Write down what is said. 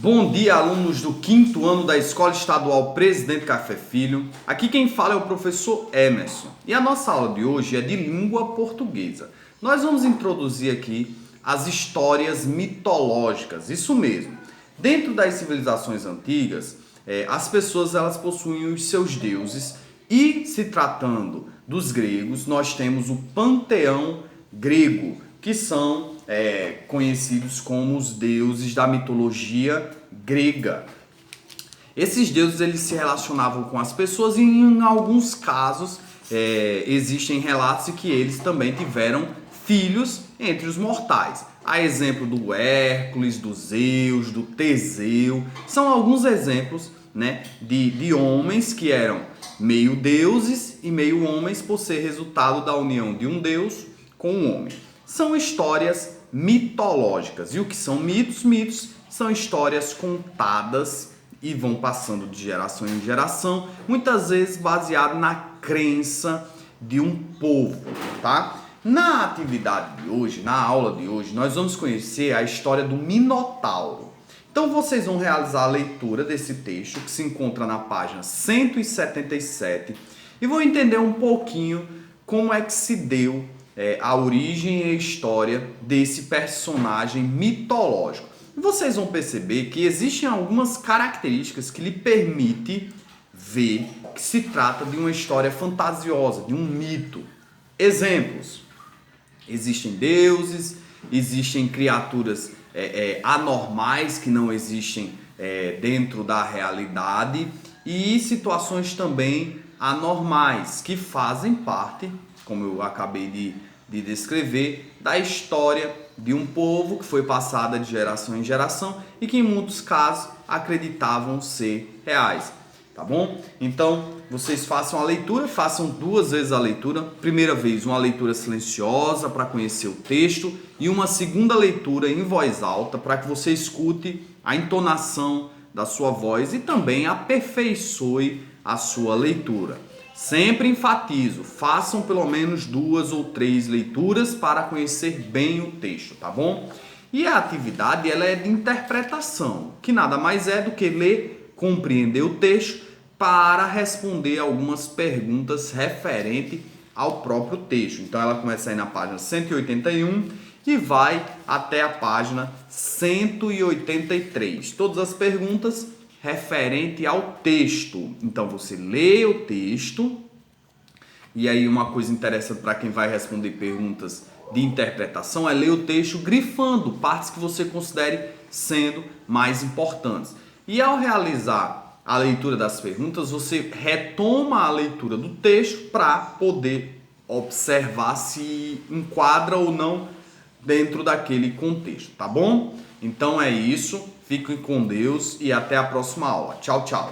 Bom dia, alunos do 5º ano da Escola Estadual Presidente Café Filho. Aqui quem fala é o professor Emerson. E a nossa aula de hoje é de língua portuguesa. Nós vamos introduzir aqui as histórias mitológicas, isso mesmo. Dentro das civilizações antigas, as pessoas elas possuem os seus deuses e, se tratando dos gregos, nós temos o panteão grego, que são conhecidos como os deuses da mitologia grega. Esses deuses eles se relacionavam com as pessoas e em alguns casos existem relatos de que eles também tiveram filhos entre os mortais. A exemplo do Hércules, do Zeus, do Teseu, são alguns exemplos, né, de homens que eram meio deuses e meio homens por ser resultado da união de um deus com um homem. São histórias mitológicas. E o que são mitos? Mitos são histórias contadas e vão passando de geração em geração, muitas vezes baseado na crença de um povo, tá? Na atividade de hoje, na aula de hoje, nós vamos conhecer a história do Minotauro. Então vocês vão realizar a leitura desse texto que se encontra na página 177 e vão entender um pouquinho como é que se deu a origem e a história desse personagem mitológico. E vocês vão perceber que existem algumas características que lhe permitem ver que se trata de uma história fantasiosa, de um mito. Exemplos: existem deuses, existem criaturas anormais que não existem dentro da realidade e situações também anormais que fazem parte, como eu acabei de descrever, da história de um povo que foi passada de geração em geração e que em muitos casos acreditavam ser reais, tá bom? Então, vocês façam a leitura, façam 2 vezes a leitura. Primeira vez, uma leitura silenciosa para conhecer o texto e uma segunda leitura em voz alta para que você escute a entonação da sua voz e também aperfeiçoe a sua leitura. Sempre enfatizo, façam pelo menos 2 ou 3 leituras para conhecer bem o texto, tá bom? E a atividade ela é de interpretação, que nada mais é do que ler, compreender o texto para responder algumas perguntas referentes ao próprio texto. Então ela começa aí na página 181 e vai até a página 183. Todas as perguntas referente ao texto. Então você lê o texto e aí uma coisa interessante para quem vai responder perguntas de interpretação é ler o texto grifando partes que você considere sendo mais importantes. E ao realizar a leitura das perguntas, você retoma a leitura do texto para poder observar se enquadra ou não dentro daquele contexto, tá bom? Então é isso. Fiquem com Deus e até a próxima aula. Tchau, tchau.